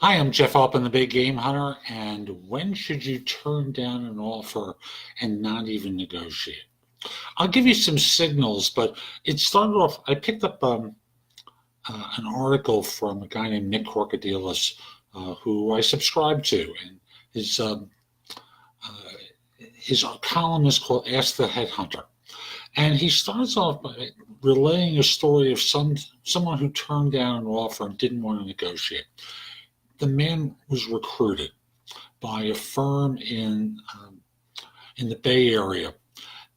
Hi, I'm Jeff Altman, the Big Game Hunter, and when should you turn down an offer and not even negotiate? I'll give you some signals, but it started off. I picked up an article from a guy named Nick Corcodillos, who I subscribe to, and his um, uh, his column is called "Ask the Headhunter," and he starts off by relaying a story of someone who turned down an offer and didn't want to negotiate. The man was recruited by a firm in the Bay Area,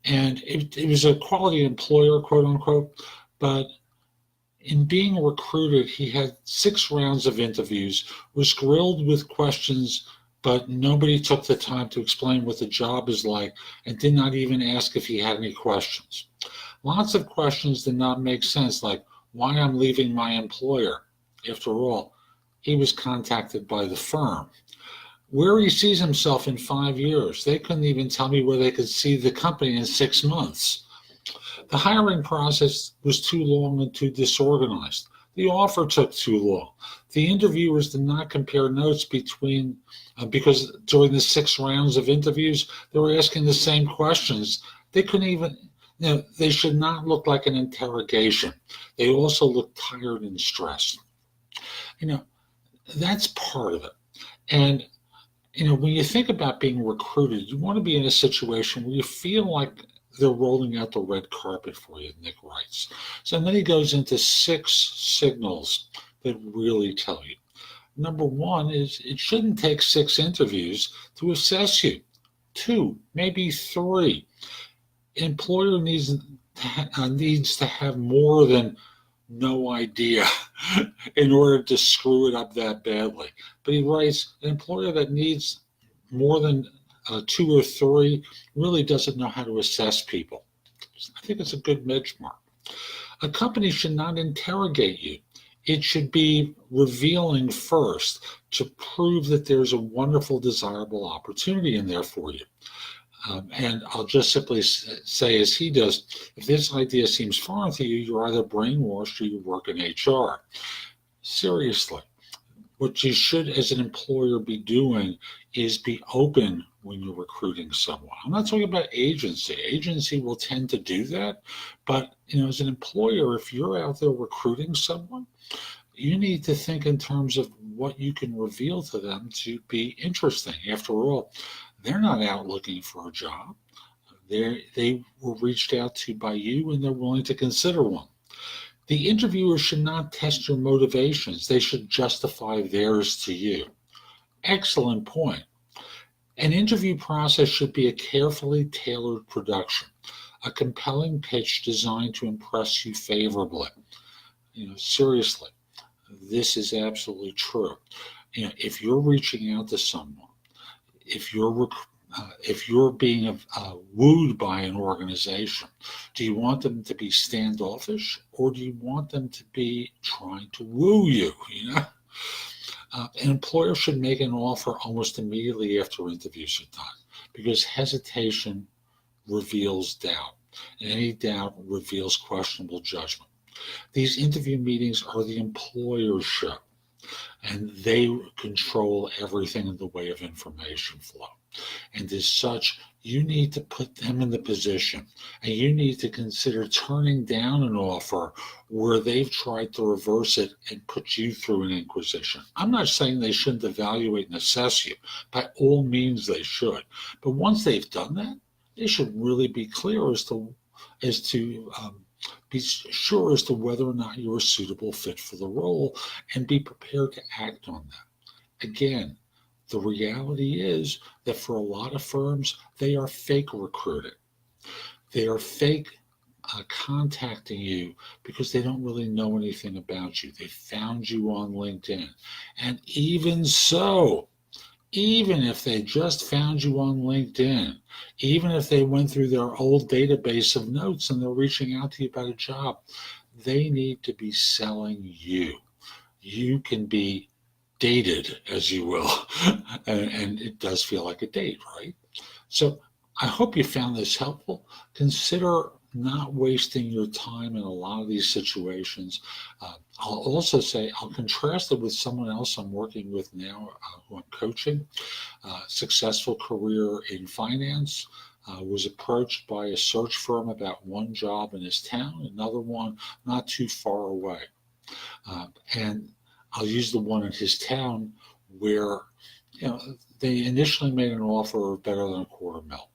and it was a quality employer, quote unquote. But in being recruited, he had 6 rounds of interviews, was grilled with questions, but nobody took the time to explain what the job is like, and did not even ask if he had any questions. Lots of questions did not make sense, like why I'm leaving my employer. After all, he was contacted by the firm. Where he sees himself in 5 years, they couldn't even tell me where they could see the company in 6 months. The hiring process was too long and too disorganized. The offer took too long. The interviewers did not compare notes because during the 6 rounds of interviews, they were asking the same questions. They couldn't even, they should not look like an interrogation. They also looked tired and stressed. You know, that's part of it. And when you think about being recruited, you want to be in a situation where you feel like they're rolling out the red carpet for you, Nick writes. So then he goes into 6 signals that really tell you. Number one is it shouldn't take 6 interviews to assess you. 2, maybe 3. Employer needs to have more than no idea in order to screw it up that badly. But he writes, an employer that needs more than 2 or 3 really doesn't know how to assess people. I think it's a good benchmark. A company should not interrogate you. It should be revealing first to prove that there's a wonderful, desirable opportunity in there for you. And I'll just simply say, as he does, if this idea seems foreign to you, you're either brainwashed or you work in HR. Seriously, what you should, as an employer, be doing is be open when you're recruiting someone. I'm not talking about agency. Agency will tend to do that. But, as an employer, if you're out there recruiting someone, you need to think in terms of what you can reveal to them to be interesting. After all, they're not out looking for a job. They were reached out to by you, and they're willing to consider one. The interviewer should not test your motivations. They should justify theirs to you. Excellent point. An interview process should be a carefully tailored production, a compelling pitch designed to impress you favorably. Seriously, this is absolutely true. If you're reaching out to someone, if you're being wooed by an organization, do you want them to be standoffish, or do you want them to be trying to woo you? An employer should make an offer almost immediately after interviews are done, because hesitation reveals doubt, and any doubt reveals questionable judgment. These interview meetings are the employer's show, and they control everything in the way of information flow. And as such, you need to put them in the position, and you need to consider turning down an offer where they've tried to reverse it and put you through an inquisition. I'm not saying they shouldn't evaluate and assess you. By all means, they should. But once they've done that, they should really be clear as to be sure as to whether or not you're a suitable fit for the role, and be prepared to act on that. Again, the reality is that for a lot of firms, they are fake recruiting. They are fake contacting you because they don't really know anything about you. They found you on LinkedIn. And even so, even if they just found you on LinkedIn, even if they went through their old database of notes and they're reaching out to you about a job, they need to be selling you. You can be dated, as you will, and it does feel like a date, right? So I hope you found this helpful. Consider not wasting your time in a lot of these situations. I'll also say, I'll contrast it with someone else I'm working with now who I'm coaching, successful career in finance. Was approached by a search firm about one job in his town, another one not too far away. And I'll use the one in his town where, they initially made an offer of better than $250,000.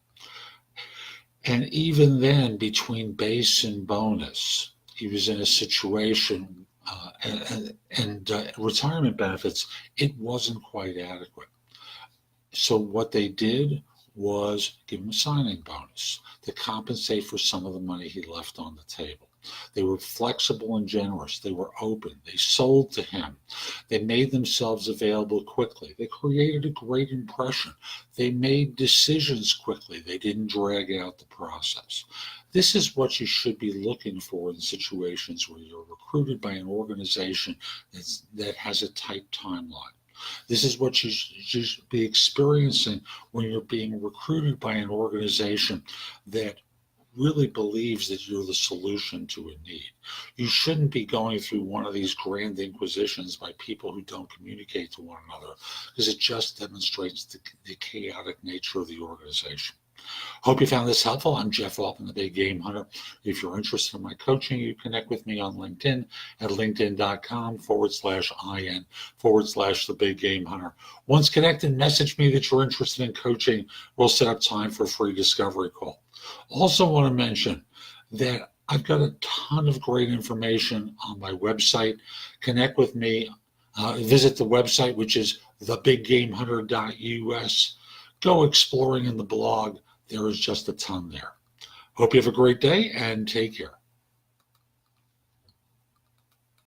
And even then, between base and bonus, he was in a situation and retirement benefits, it wasn't quite adequate. So what they did was give him a signing bonus to compensate for some of the money he left on the table. They were flexible and generous. They were open. They sold to him. They made themselves available quickly. They created a great impression. They made decisions quickly. They didn't drag out the process. This is what you should be looking for in situations where you're recruited by an organization that has a tight timeline. This is what you should be experiencing when you're being recruited by an organization that really believes that you're the solution to a need. You shouldn't be going through one of these grand inquisitions by people who don't communicate to one another, because it just demonstrates the chaotic nature of the organization. Hope you found this helpful. I'm Jeff Altman, the Big Game Hunter. If you're interested in my coaching, you connect with me on LinkedIn at linkedin.com/IN/the Big Game Hunter. Once connected, message me that you're interested in coaching. We'll set up time for a free discovery call. Also want to mention that I've got a ton of great information on my website. Connect with me. Visit the website, which is thebiggamehunter.us. Go exploring in the blog. There is just a ton there. Hope you have a great day and take care.